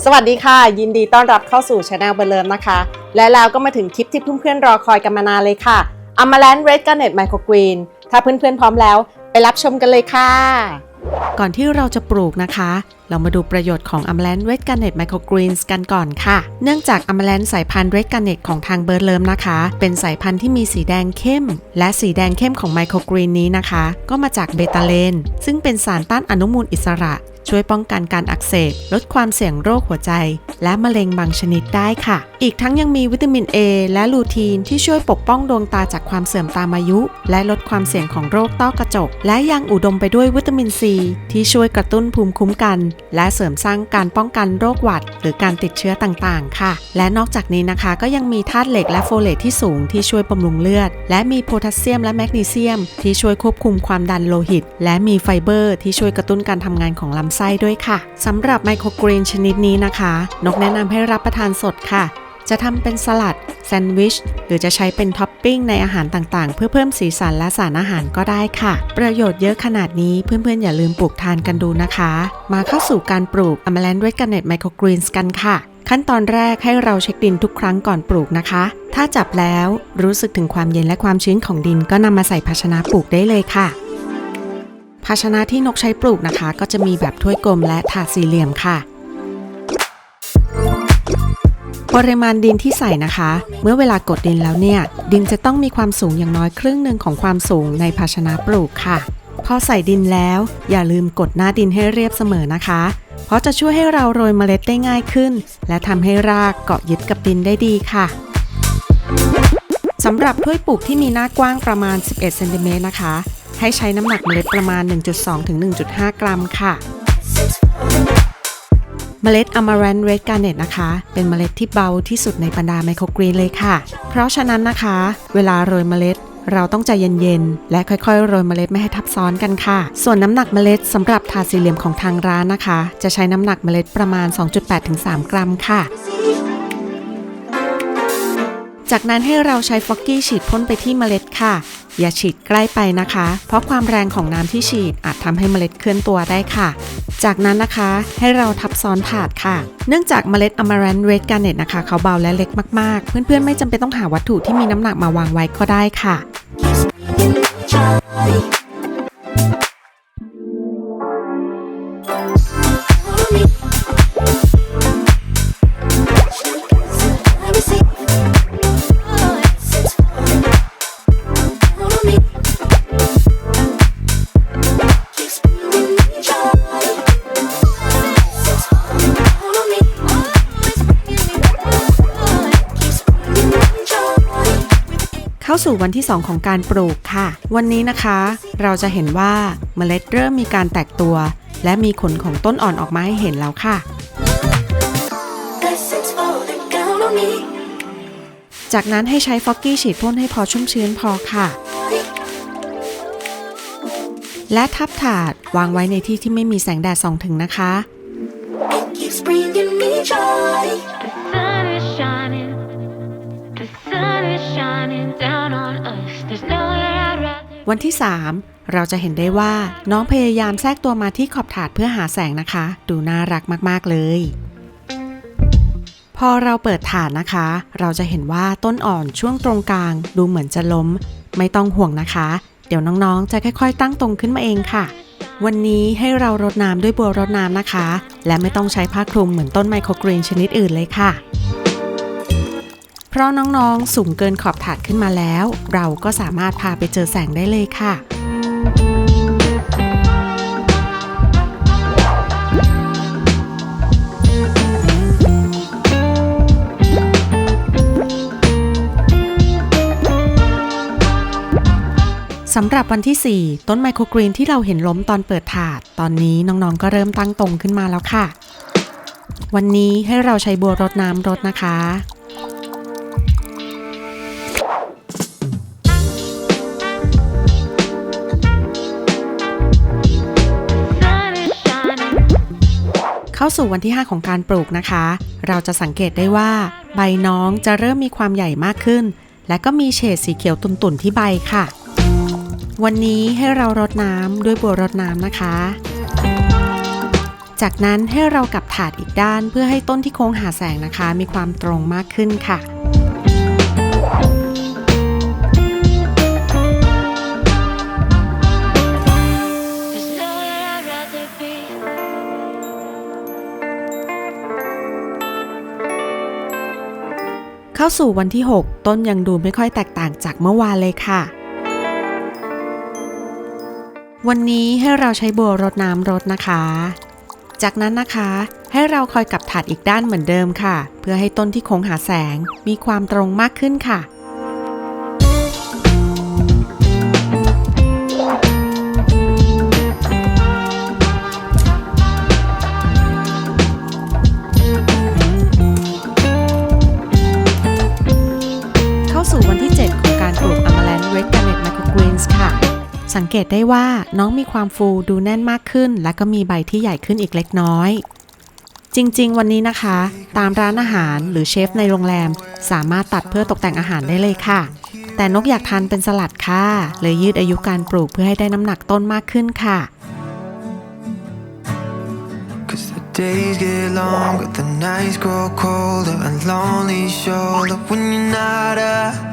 สวัสดีค่ะยินดีต้อนรับเข้าสู่ Channel เบอร์เลิมนะคะและแล้วก็มาถึงคลิปที่เพื่อนๆรอคอยกันมานานเลยค่ะ Amaranth Red Garnet Microgreen ถ้าเพื่อนๆพร้อมแล้วไปรับชมกันเลยค่ะก่อนที่เราจะปลูกนะคะเรามาดูประโยชน์ของ Amaranth Red Garnet Microgreens กันก่อนค่ะเนื่องจาก Amaranth สายพันธุ์ Red Garnet ของทางเบอร์เลิมนะคะเป็นสายพันธุ์ที่มีสีแดงเข้มและสีแดงเข้มของ Microgreen นี้นะคะก็มาจากเบตาเลนซึ่งเป็นสารต้านอนุมูลอิสระช่วยป้องกันการอักเสบลดความเสี่ยงโรคหัวใจและมะเร็งบางชนิดได้ค่ะอีกทั้งยังมีวิตามิน A และลูทีนที่ช่วยปกป้องดวงตาจากความเสื่อมตามอายุและลดความเสี่ยงของโรคต้อกระจกและยังอุดมไปด้วยวิตามิน C ที่ช่วยกระตุ้นภูมิคุ้มกันและเสริมสร้างการป้องกันโรคหวัดหรือการติดเชื้อต่างๆค่ะและนอกจากนี้นะคะก็ยังมีธาตุเหล็กและโฟเลตที่สูงที่ช่วยบำรุงเลือดและมีโพแทสเซียมและแมกนีเซียมที่ช่วยควบคุมความดันโลหิตและมีไฟเบอร์ที่ช่วยกระตุ้นการทำงานของลำไส้ด้วยค่ะสำหรับไมโครกรีนชนิดนี้นะคะนกแนะนำให้รับประทานสดค่ะจะทำเป็นสลัดแซนด์วิชหรือจะใช้เป็นท็อปปิ้งในอาหารต่างๆเพื่อเพิ่มสีสันและสารอาหารก็ได้ค่ะประโยชน์เยอะขนาดนี้เพื่อนๆอย่าลืมปลูกทานกันดูนะคะมาเข้าสู่การปลูก Amaranth Red Garnet Microgreens กันค่ะขั้นตอนแรกให้เราเช็คดินทุกครั้งก่อนปลูกนะคะถ้าจับแล้วรู้สึกถึงความเย็นและความชื้นของดินก็นำมาใส่ภาชนะปลูกได้เลยค่ะภาชนะที่นกใช้ปลูกนะคะก็จะมีแบบถ้วยกลมและถาดสี่เหลี่ยมค่ะปริมาณดินที่ใส่นะคะเมื่อเวลากดดินแล้วเนี่ยดินจะต้องมีความสูงอย่างน้อยครึ่งหนึ่งของความสูงในภาชนะปลูกค่ะพอใส่ดินแล้วอย่าลืมกดหน้าดินให้เรียบเสมอนะคะเพราะจะช่วยให้เราโรยเมล็ดได้ง่ายขึ้นและทำให้รากเกาะยึดกับดินได้ดีค่ะสำหรับถ้วยปลูกที่มีหน้ากว้างประมาณ11เซนติเมตรนะคะให้ใช้น้ำหนักเมล็ดประมาณ 1.2 ถึง 1.5 กรัมค่ะเมล็ด Amaranth Red Garnet นะคะเป็นเมล็ดที่เบาที่สุดในบรรดาไมโครกรีนเลยค่ะเพราะฉะนั้นนะคะเวลาโรยเมล็ดเราต้องใจเย็นๆและค่อยๆโรยเมล็ดไม่ให้ทับซ้อนกันค่ะส่วนน้ำหนักเมล็ดสำหรับถาดสี่เหลี่ยมของทางร้านนะคะจะใช้น้ำหนักเมล็ดประมาณ 2.8 ถึง 3 กรัมค่ะจากนั้นให้เราใช้ฟอกกี้ฉีดพ่นไปที่เมล็ดค่ะอย่าฉีดใกล้ไปนะคะเพราะความแรงของน้ำที่ฉีดอาจทำให้เมล็ดเคลื่อนตัวได้ค่ะจากนั้นนะคะให้เราทับซ้อนถาดค่ะเนื่องจากเมล็ด Amaranth Red Garnet นะคะเขาเบาและเล็กมากๆเพื่อนๆไม่จำเป็นต้องหาวัตถุที่มีน้ำหนักมาวางไว้ก็ได้ค่ะเข้าสู่วันที่2ของการปลูกค่ะวันนี้นะคะเราจะเห็นว่าเมล็ดเริ่มมีการแตกตัวและมีขนของต้นอ่อนออกมาให้เห็นแล้วค่ะจากนั้นให้ใช้ฟอกกี้ฉีดพ่นให้พอชุ่มชื้นพอค่ะและทับถาดวางไว้ในที่ที่ไม่มีแสงแดดส่องถึงนะคะวันที่3เราจะเห็นได้ว่าน้องพยายามแทรกตัวมาที่ขอบถาดเพื่อหาแสงนะคะดูน่ารักมากๆเลยพอเราเปิดถาดนะคะเราจะเห็นว่าต้นอ่อนช่วงตรงกลางดูเหมือนจะล้มไม่ต้องห่วงนะคะเดี๋ยวน้องๆจะค่อยๆตั้งตรงขึ้นมาเองค่ะวันนี้ให้เรารดน้ำด้วยบัวรดน้ำนะคะและไม่ต้องใช้ผ้าคลุมเหมือนต้นไมโครกรีนชนิดอื่นเลยค่ะเพราะน้องๆสูงเกินขอบถาดขึ้นมาแล้วเราก็สามารถพาไปเจอแสงได้เลยค่ะสำหรับวันที่4ต้นไมโครกรีนที่เราเห็นล้มตอนเปิดถาดตอนนี้น้องๆก็เริ่มตั้งตรงขึ้นมาแล้วค่ะวันนี้ให้เราใช้บัวรดน้ำรดนะคะเข้าสู่วันที่5ของการปลูกนะคะเราจะสังเกตได้ว่าใบน้องจะเริ่มมีความใหญ่มากขึ้นและก็มีเฉดสีเขียวตุ่นๆที่ใบค่ะ วันนี้ให้เรารดน้ำด้วยบัวรดน้ำนะคะ จากนั้นให้เรากลับถาดอีกด้านเพื่อให้ต้นที่โค้งหาแสงนะคะมีความตรงมากขึ้นค่ะเข้าสู่วันที่ 6 ต้นยังดูไม่ค่อยแตกต่างจากเมื่อวานเลยค่ะวันนี้ให้เราใช้บัวรดน้ำรดนะคะจากนั้นนะคะให้เราคอยกลับถาดอีกด้านเหมือนเดิมค่ะเพื่อให้ต้นที่โค้งหาแสงมีความตรงมากขึ้นค่ะเข้าสู่วันที่ 7 ของการปลูก Amaranth Red Garnet Microgreens ค่ะสังเกตได้ว่าน้องมีความฟูดูแน่นมากขึ้นและก็มีใบที่ใหญ่ขึ้นอีกเล็กน้อยจริงๆวันนี้นะคะตามร้านอาหารหรือเชฟในโรงแรมสามารถตัดเพื่อตกแต่งอาหารได้เลยค่ะแต่นกอยากทานเป็นสลัดค่ะเลยยืดอายุการปลูกเพื่อให้ได้น้ำหนักต้นมากขึ้นค่ะDays get longer, the nights grow colder, and lonely shoulder when you're not around.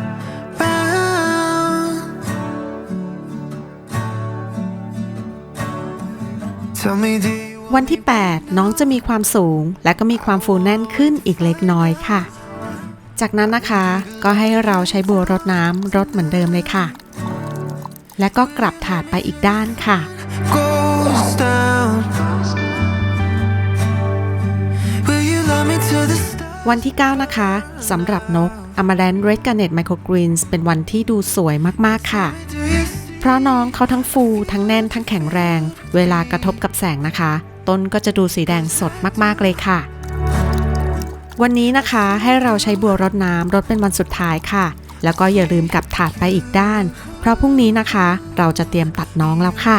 Tell me, do you วันที่ 8 น้องจะมีความสูงและก็มีความฟูแน่นขึ้นอีกเล็กน้อยค่ะจากนั้นนะคะก็ให้เราใช้บัวรดน้ำรดเหมือนเดิมเลยค่ะและก็กลับถาดไปอีกด้านค่ะ goes down? Will you love me to the stars? วันที่ 9 นะคะสำหรับนก Amaranth Red Garnet Microgreens เป็นวันที่ดูสวยมากๆค่ะ Do you เพราะน้องเขาทั้งฟูทั้งแน่นทั้งแข็งแรงเวลากระทบกับแสงนะคะต้นก็จะดูสีแดงสดมากๆเลยค่ะวันนี้นะคะให้เราใช้บัวรดน้ำรดเป็นวันสุดท้ายค่ะแล้วก็อย่าลืมกลับถาดไปอีกด้านเพราะพรุ่งนี้นะคะเราจะเตรียมตัดน้องแล้วค่ะ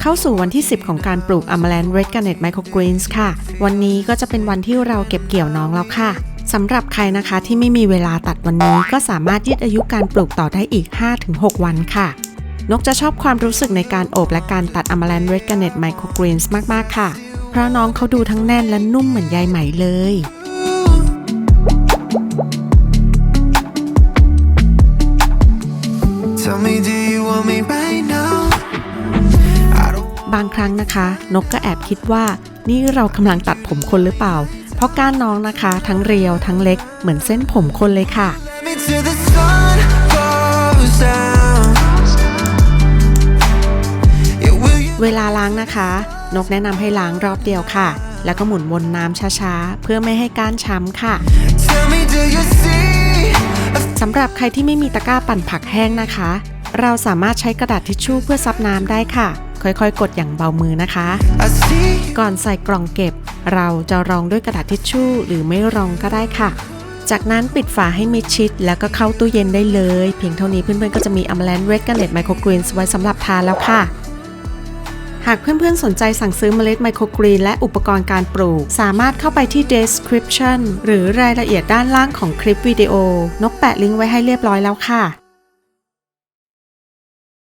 เข้าสู่วันที่ 10 ของการปลูก Amaranth Red Garnet Microgreens ค่ะวันนี้ก็จะเป็นวันที่เราเก็บเกี่ยวน้องแล้วค่ะสำหรับใครนะคะที่ไม่มีเวลาตัดวันนี้ก็สามารถยืดอายุการปลูกต่อได้อีก 5-6 วันค่ะนกจะชอบความรู้สึกในการโอบและการตัด Amaranth Red Garnet Microgreens มากๆค่ะเพราะน้องเขาดูทั้งแน่นและนุ่มเหมือนใยไหมเลย Tell me, do you want me right now? บางครั้งนะคะนกก็แอบคิดว่านี่เรากำลังตัดผมคนหรือเปล่าเพราะก้านน้องนะคะทั้งเรียวทั้งเล็กเหมือนเส้นผมคนเลยค่ะ Let me till the sun goes down. Yeah, will you? เวลาล้างนะคะนกแนะนำให้ล้างรอบเดียวค่ะแล้วก็หมุนวนน้ำช้าๆเพื่อไม่ให้ก้านช้ำค่ะ Tell me, do you see? สำหรับใครที่ไม่มีตะกร้าปั่นผักแห้งนะคะเราสามารถใช้กระดาษทิชชู่เพื่อซับน้ำได้ค่ะค่อยๆกดอย่างเบามือนะคะ I see. ก่อนใส่กล่องเก็บเราจะรองด้วยกระดาษทิชชู่หรือไม่รองก็ได้ค่ะจากนั้นปิดฝาให้มิดชิดแล้วก็เข้าตู้เย็นได้เลยเพียงเท่านี้เพื่อนๆก็จะมี Amaranth Red Garnet Microgreens ไว้สำหรับทานแล้วค่ะหากเพื่อนๆสนใจสั่งซื้อเมล็ดไมโครกรีนและอุปกรณ์การปลูกสามารถเข้าไปที่ description หรือรายละเอียดด้านล่างของคลิปวิดีโอนกแปะลิงก์ไว้ให้เรียบร้อยแล้วค่ะ